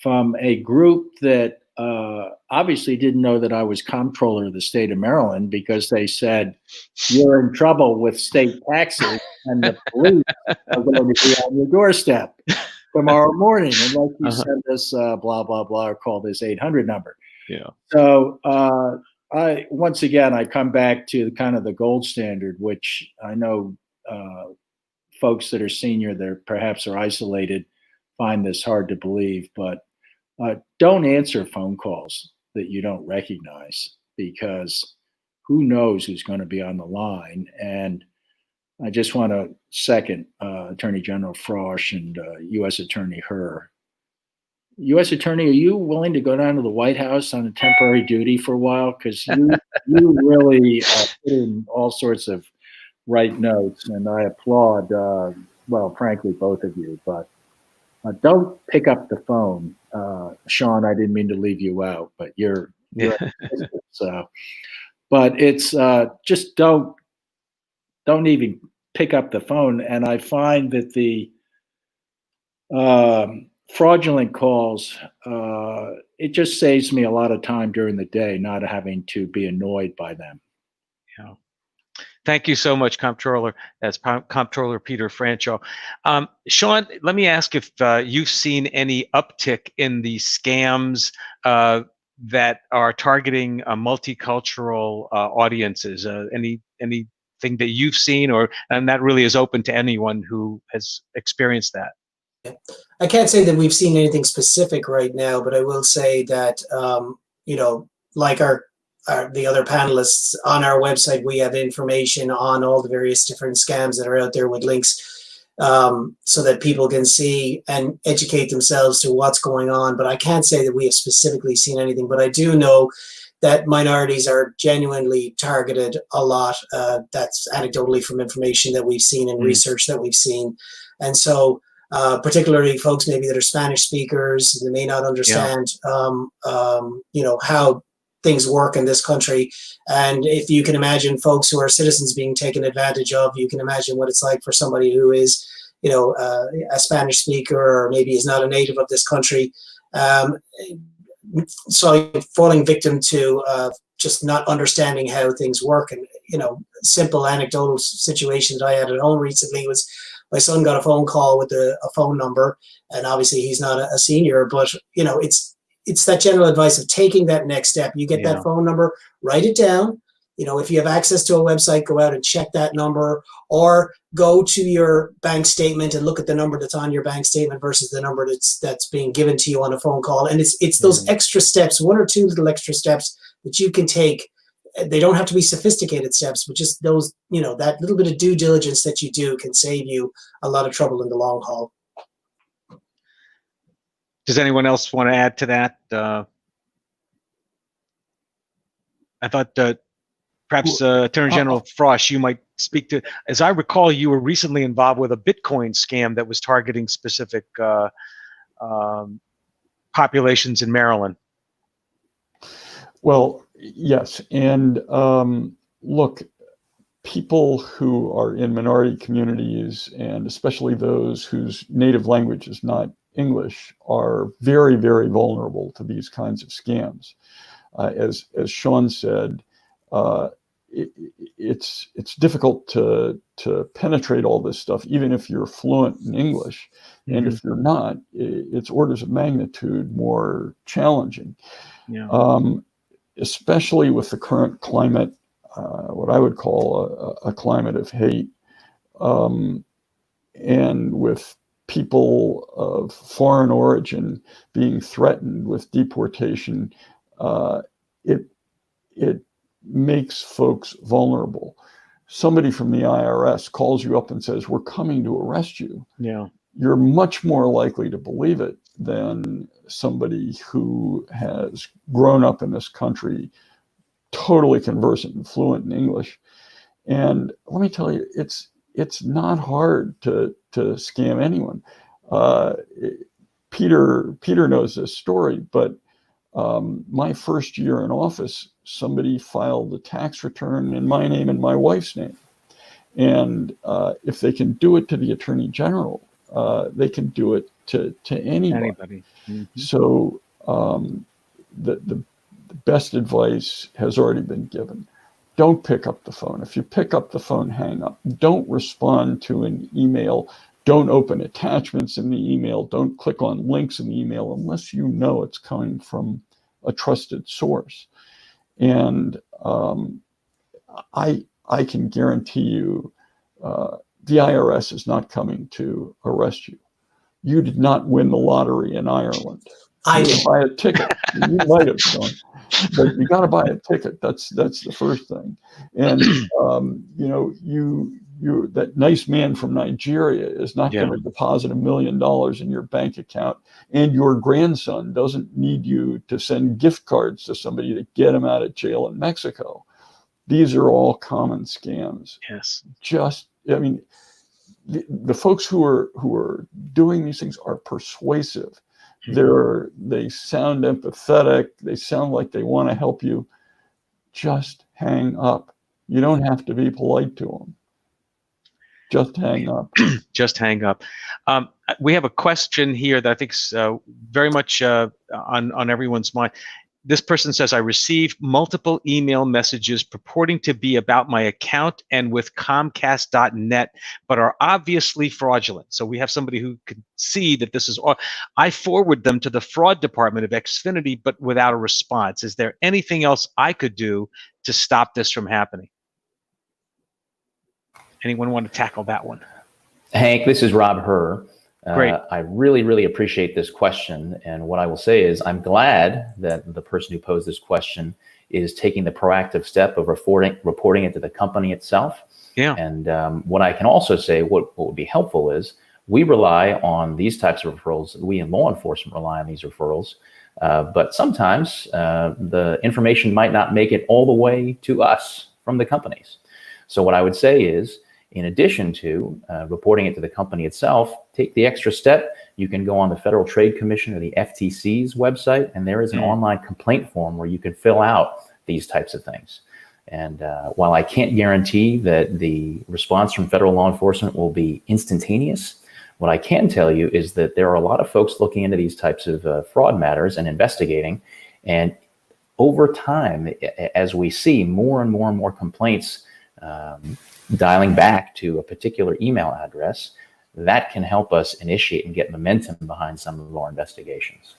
from a group that obviously didn't know that I was Comptroller of the state of Maryland, because they said, you're in trouble with state taxes and the police are going to be on your doorstep tomorrow morning unless you send us blah, blah, blah, or call this 800 number. Yeah. So once again, I come back to kind of the gold standard, which I know folks that are senior that perhaps are isolated find this hard to believe, but don't answer phone calls that you don't recognize, because who knows who's going to be on the line. And I just want to second Attorney General Frosch and U.S. Attorney Herr. U.S. Attorney, are you willing to go down to the White House on a temporary duty for a while? Because you really put in all sorts of right notes, and I applaud, well, frankly, both of you. But don't pick up the phone. Sean, I didn't mean to leave you out, but you're so. But it's just don't even pick up the phone. And I find that the fraudulent calls, it just saves me a lot of time during the day, not having to be annoyed by them. Yeah. Thank you so much, Comptroller. That's Comptroller Peter Francho. Sean, let me ask if you've seen any uptick in the scams that are targeting multicultural audiences. Anything that you've seen, and that really is open to anyone who has experienced that? I can't say that we've seen anything specific right now, but I will say that, like the other panelists on our website, we have information on all the various different scams that are out there with links so that people can see and educate themselves to what's going on. But I can't say that we have specifically seen anything, but I do know that minorities are genuinely targeted a lot. That's anecdotally from information that we've seen and research that we've seen. And so particularly folks maybe that are Spanish speakers, they may not understand, how things work in this country. And if you can imagine folks who are citizens being taken advantage of, you can imagine what it's like for somebody who is, a Spanish speaker or maybe is not a native of this country. So falling victim to just not understanding how things work. And, simple anecdotal situation that I had at home recently was my son got a phone call with a phone number, and obviously he's not a senior, but it's that general advice of taking that next step. You get that phone number, write it down. If you have access to a website, go out and check that number, or go to your bank statement and look at the number that's on your bank statement versus the number that's being given to you on a phone call. And it's those extra steps, one or two little extra steps that you can take. They don't have to be sophisticated steps, but just those, that little bit of due diligence that you do can save you a lot of trouble in the long haul. Does anyone else want to add to that? I thought perhaps Attorney General Frosch, you might speak to. As I recall, you were recently involved with a Bitcoin scam that was targeting specific populations in Maryland. Well, yes, and look, people who are in minority communities, and especially those whose native language is not English, are very, very vulnerable to these kinds of scams. As Sean said, it's difficult to penetrate all this stuff, even if you're fluent in English. And if you're not, it's orders of magnitude more challenging. Especially with the current climate, what I would call a climate of hate, and with people of foreign origin being threatened with deportation, it makes folks vulnerable. Somebody from the IRS calls you up and says, "We're coming to arrest you." Yeah. You're much more likely to believe it than somebody who has grown up in this country, totally conversant and fluent in English. And let me tell you, it's not hard to scam anyone. Peter knows this story, but my first year in office, somebody filed a tax return in my name and my wife's name. And if they can do it to the Attorney General, they can do it to anybody. So the best advice has already been given. Don't pick up the phone. If you pick up the phone, hang up. Don't respond to an email. Don't open attachments in the email. Don't click on links in the email unless you know it's coming from a trusted source. And I can guarantee you the IRS is not coming to arrest you. You did not win the lottery in Ireland. I You did. buy a ticket. You might have done, but you got to buy a ticket. That's the first thing. And that nice man from Nigeria is not going to deposit $1 million in your bank account, and your grandson doesn't need you to send gift cards to somebody to get him out of jail in Mexico. These are all common scams. Yes. I mean, the folks who are doing these things are persuasive. They sound empathetic. They sound like they want to help you. Just hang up. You don't have to be polite to them. Just hang up. Just hang up. We have a question here that I think is very much on everyone's mind. This person says, I received multiple email messages purporting to be about my account and with Comcast.net, but are obviously fraudulent. So we have somebody who can see that this is all. I forward them to the fraud department of Xfinity, but without a response. Is there anything else I could do to stop this from happening? Anyone want to tackle that one? Hank, this is Rob Herr. Great. I really, really appreciate this question. And what I will say is I'm glad that the person who posed this question is taking the proactive step of reporting it to the company itself. Yeah. And what I can also say, what would be helpful is we rely on these types of referrals. We in law enforcement rely on these referrals. But sometimes the information might not make it all the way to us from the companies. So what I would say is, in addition to reporting it to the company itself, take the extra step. You can go on the Federal Trade Commission or the FTC's website, and there is an online complaint form where you can fill out these types of things. And while I can't guarantee that the response from federal law enforcement will be instantaneous, what I can tell you is that there are a lot of folks looking into these types of fraud matters and investigating. And over time, as we see more and more and more complaints dialing back to a particular email address, that can help us initiate and get momentum behind some of our investigations.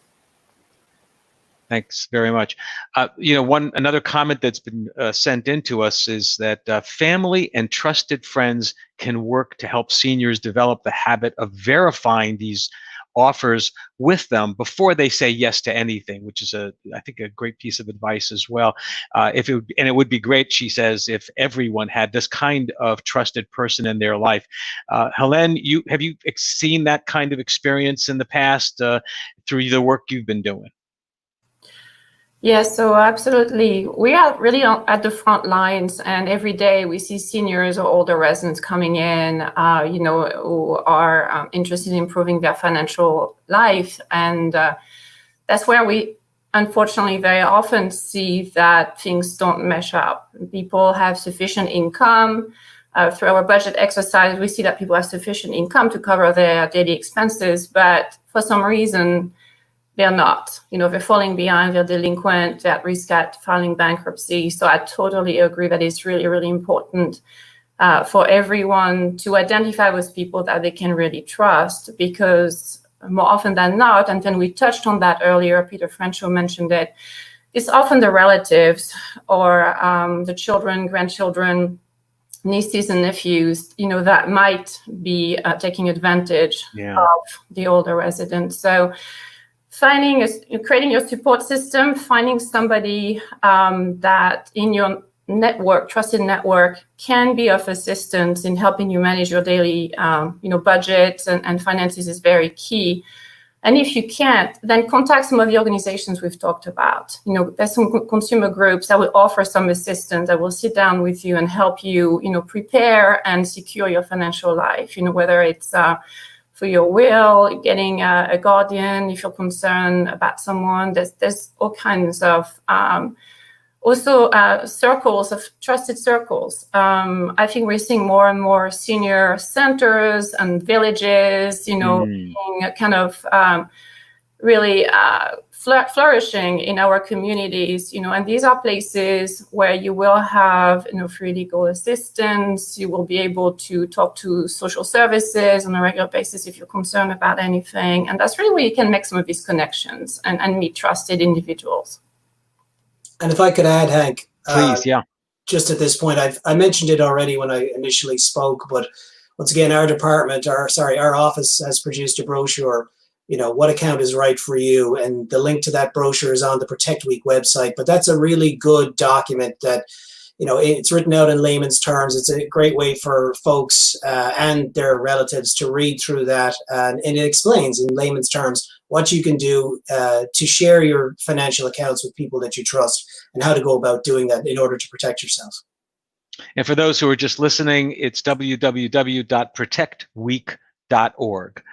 Thanks very much. Another comment that's been sent in to us is that family and trusted friends can work to help seniors develop the habit of verifying these offers with them before they say yes to anything, which is I think a great piece of advice as well. It would be great, she says, if everyone had this kind of trusted person in their life. Helene, have you seen that kind of experience in the past through the work you've been doing? Yes, so absolutely. We are really at the front lines, and every day we see seniors or older residents coming in, who are interested in improving their financial life. And that's where we, unfortunately, very often see that things don't mesh up. People have sufficient income. Through our budget exercise, we see that people have sufficient income to cover their daily expenses, but for some reason, they're not. They're falling behind, they're delinquent, they're at risk at filing bankruptcy. So I totally agree that it's really, really important for everyone to identify with people that they can really trust, because more often than not, and then we touched on that earlier, Peter Frencho mentioned it, it's often the relatives or the children, grandchildren, nieces and nephews, that might be taking advantage of the older residents. So creating your support system, finding somebody that in your network, trusted network, can be of assistance in helping you manage your daily, budgets and finances is very key. And if you can't, then contact some of the organizations we've talked about. There's some consumer groups that will offer some assistance, that will sit down with you and help you, prepare and secure your financial life. Whether it's for your will, getting a guardian if you're concerned about someone. There's all kinds of circles of trusted circles. I think we're seeing more and more senior centers and villages, being kind of really flourishing in our communities, and these are places where you will have, free legal assistance. You will be able to talk to social services on a regular basis if you're concerned about anything. And that's really where you can make some of these connections and meet trusted individuals. And if I could add, Hank, please, just at this point, I mentioned it already when I initially spoke, but once again, our office has produced a brochure, what account is right for you. And the link to that brochure is on the Protect Week website. But that's a really good document that it's written out in layman's terms. It's a great way for folks and their relatives to read through that, and it explains in layman's terms what you can do to share your financial accounts with people that you trust, and how to go about doing that in order to protect yourself. And for those who are just listening, it's www.protectweek.org.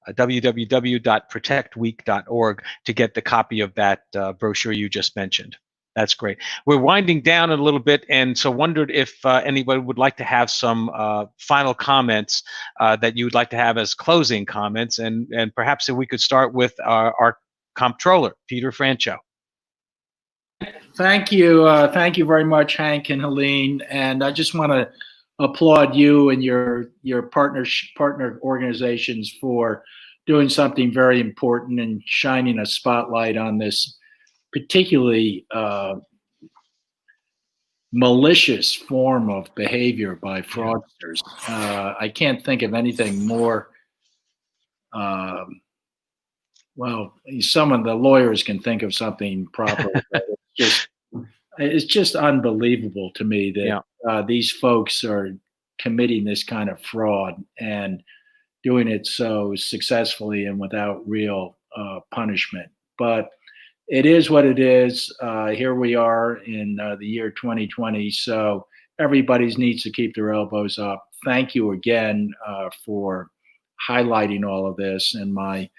www.protectweek.org to get the copy of that brochure you just mentioned. That's great. We're winding down a little bit, and so wondered if anybody would like to have some final comments that you would like to have as closing comments, and perhaps if we could start with our Comptroller, Peter Francho. Thank you. Thank you very much, Hank and Helene. And I just want to applaud you and your partner organizations for doing something very important and shining a spotlight on this particularly malicious form of behavior by fraudsters. I can't think of anything more. Well, the lawyers can think of something proper. It's just unbelievable to me that these folks are committing this kind of fraud and doing it so successfully and without real punishment. But it is what it is. Here we are in the year 2020, so everybody needs to keep their elbows up. Thank you again for highlighting all of this, and my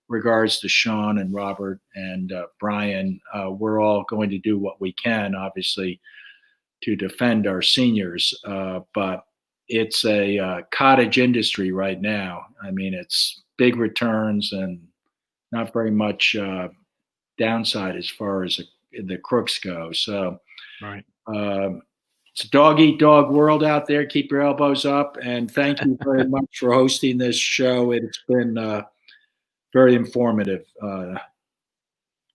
regards to Sean and Robert and Brian. We're all going to do what we can, obviously, to defend our seniors, but it's a cottage industry right now. I mean, it's big returns and not very much downside as far as the crooks go. So right. It's a dog-eat-dog world out there. Keep your elbows up, and thank you very much for hosting this show. It's been very informative,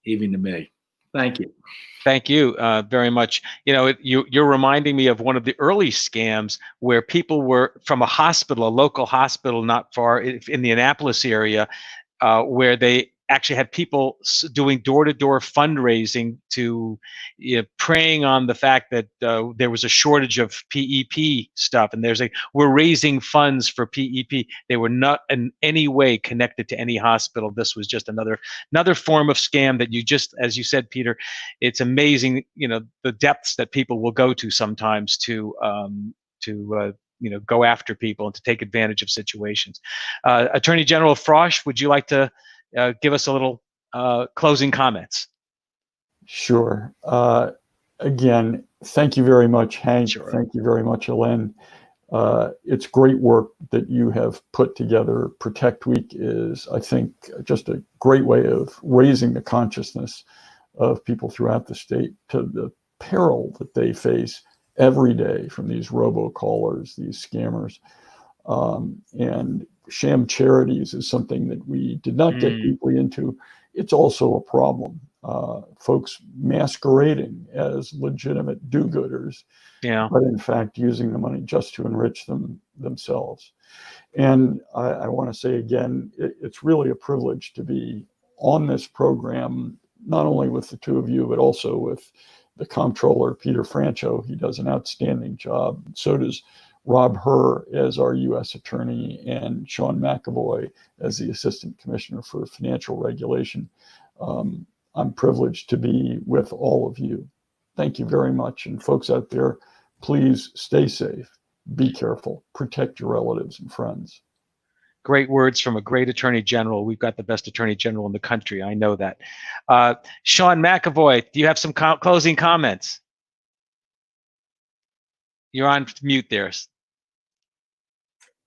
even to me. Thank you. Thank you very much. You're reminding me of one of the early scams where people were from a hospital, a local hospital not far in the Annapolis area, where they actually had people doing door-to-door fundraising to preying on the fact that there was a shortage of PEP stuff, and we're raising funds for PEP. They were not in any way connected to any hospital. This was just another form of scam that as you said, Peter, it's amazing, the depths that people will go to sometimes to go after people and to take advantage of situations. Attorney General Frosch, would you like to give us a little closing comments? Sure. Again, thank you very much, Hank. Sure. Thank you very much, Elaine. It's great work that you have put together. Protect Week is, I think, just a great way of raising the consciousness of people throughout the state to the peril that they face every day from these robocallers, these scammers. And sham charities is something that we did not get deeply into. It's also a problem. Folks masquerading as legitimate do-gooders, but in fact using the money just to enrich themselves. And I want to say again, it's really a privilege to be on this program, not only with the two of you, but also with the Comptroller, Peter Francho. He does an outstanding job. So does Rob Herr as our U.S. Attorney, and Sean McAvoy as the Assistant Commissioner for Financial Regulation. I'm privileged to be with all of you. Thank you very much. And folks out there, please stay safe, be careful, protect your relatives and friends. Great words from a great Attorney General. We've got the best Attorney General in the country. I know that. Sean McAvoy, do you have some closing comments? You're on mute there.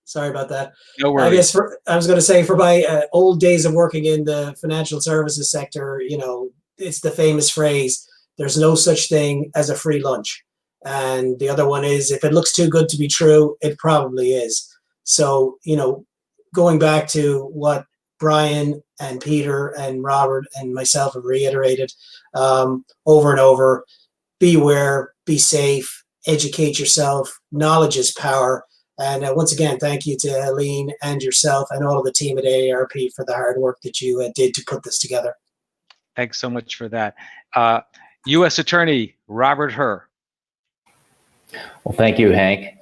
Sorry about that. No worries. I guess I was going to say, for my old days of working in the financial services sector, it's the famous phrase, there's no such thing as a free lunch. And the other one is, if it looks too good to be true, it probably is. So, going back to what Brian and Peter and Robert and myself have reiterated over and over, beware, be safe, educate yourself, knowledge is power. And once again, thank you to Helene and yourself and all of the team at AARP for the hard work that you did to put this together. Thanks so much for that. U.S. Attorney Robert Herr. Well, thank you, Hank.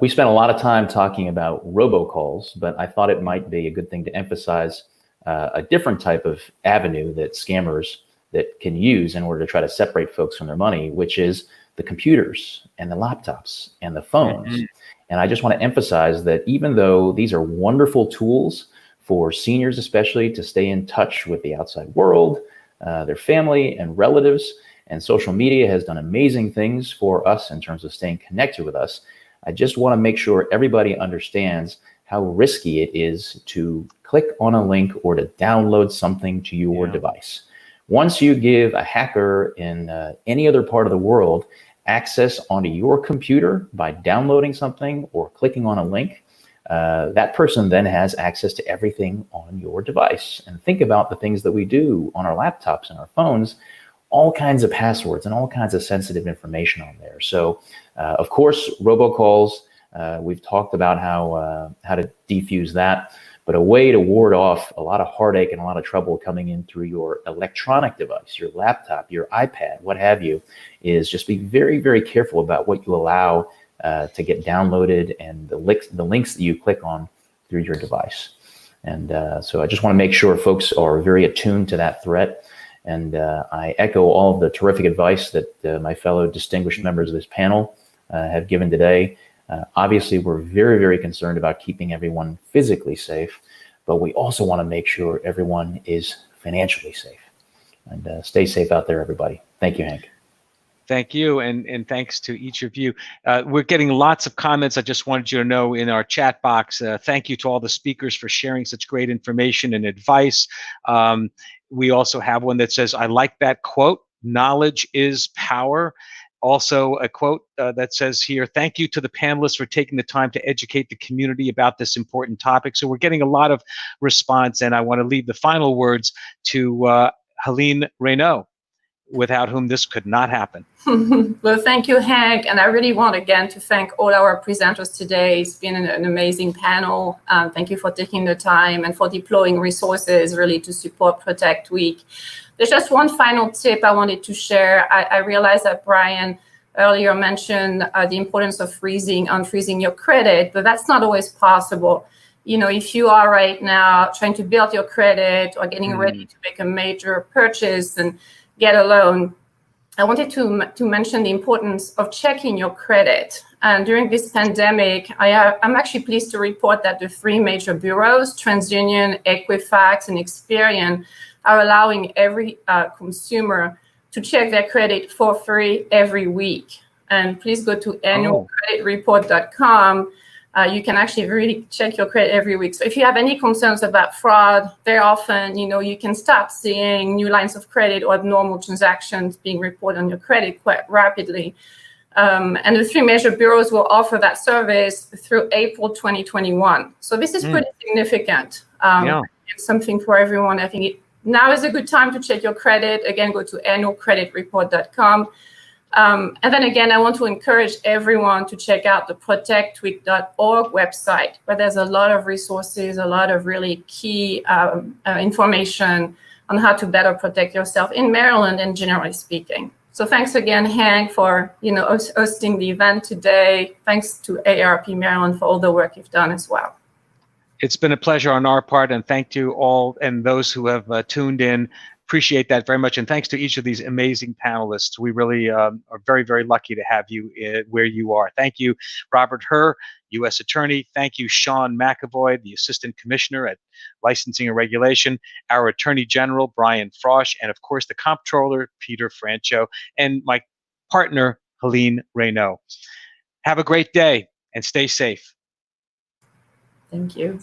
We spent a lot of time talking about robocalls, but I thought it might be a good thing to emphasize a different type of avenue that scammers that can use in order to try to separate folks from their money, which is the computers and the laptops and the phones. Mm-hmm. And I just want to emphasize that even though these are wonderful tools for seniors, especially to stay in touch with the outside world, their family and relatives, and social media has done amazing things for us in terms of staying connected with us, I just want to make sure everybody understands how risky it is to click on a link or to download something to your device. Once you give a hacker in any other part of the world access onto your computer by downloading something or clicking on a link, that person then has access to everything on your device. And think about the things that we do on our laptops and our phones, all kinds of passwords and all kinds of sensitive information on there. So, of course, robocalls, we've talked about how to defuse that, but a way to ward off a lot of heartache and a lot of trouble coming in through your electronic device, your laptop, your iPad, what have you, is just be very, very careful about what you allow to get downloaded and the links that you click on through your device. And so I just want to make sure folks are very attuned to that threat. And I echo all of the terrific advice that my fellow distinguished members of this panel have given today. Obviously, we're very, very concerned about keeping everyone physically safe, but we also want to make sure everyone is financially safe. And stay safe out there, everybody. Thank you, Hank. Thank you, and thanks to each of you. We're getting lots of comments. I just wanted you to know in our chat box, thank you to all the speakers for sharing such great information and advice. We also have one that says, I like that quote, knowledge is power. Also a quote that says here, thank you to the panelists for taking the time to educate the community about this important topic. So we're getting a lot of response, and I want to leave the final words to Helene Reynaud, without whom this could not happen. Well, thank you, Hank. And I really want again to thank all our presenters today. It's been an amazing panel. Thank you for taking the time and for deploying resources really to support Protect Week. There's just one final tip I wanted to share. I realized that Brian earlier mentioned the importance of unfreezing your credit, but that's not always possible. You know, if you are right now trying to build your credit or getting ready to make a major purchase and get a loan, I wanted to mention the importance of checking your credit. And during this pandemic, I'm actually pleased to report that the 3 major bureaus, TransUnion, Equifax, and Experian, are allowing every consumer to check their credit for free every week. And please go to annualcreditreport.com. You can actually really check your credit every week. So if you have any concerns about fraud, very often, you know, you can start seeing new lines of credit or abnormal transactions being reported on your credit quite rapidly. And the 3 major bureaus will offer that service through April 2021. So this is pretty significant. It's something for everyone. I think now is a good time to check your credit. Again, go to annualcreditreport.com. And then again, I want to encourage everyone to check out the protectweek.org website, where there's a lot of resources, a lot of really key information on how to better protect yourself in Maryland and generally speaking. So thanks again, Hank, for hosting the event today. Thanks to AARP Maryland for all the work you've done as well. It's been a pleasure on our part, and thank you all and those who have tuned in. Appreciate that very much, and thanks to each of these amazing panelists. We really are very, very lucky to have you where you are. Thank you, Robert Herr, U.S. Attorney. Thank you, Sean McAvoy, the Assistant Commissioner at Licensing and Regulation, our Attorney General, Brian Frosch, and of course, the Comptroller, Peter Francho, and my partner, Helene Reynaud. Have a great day and stay safe. Thank you.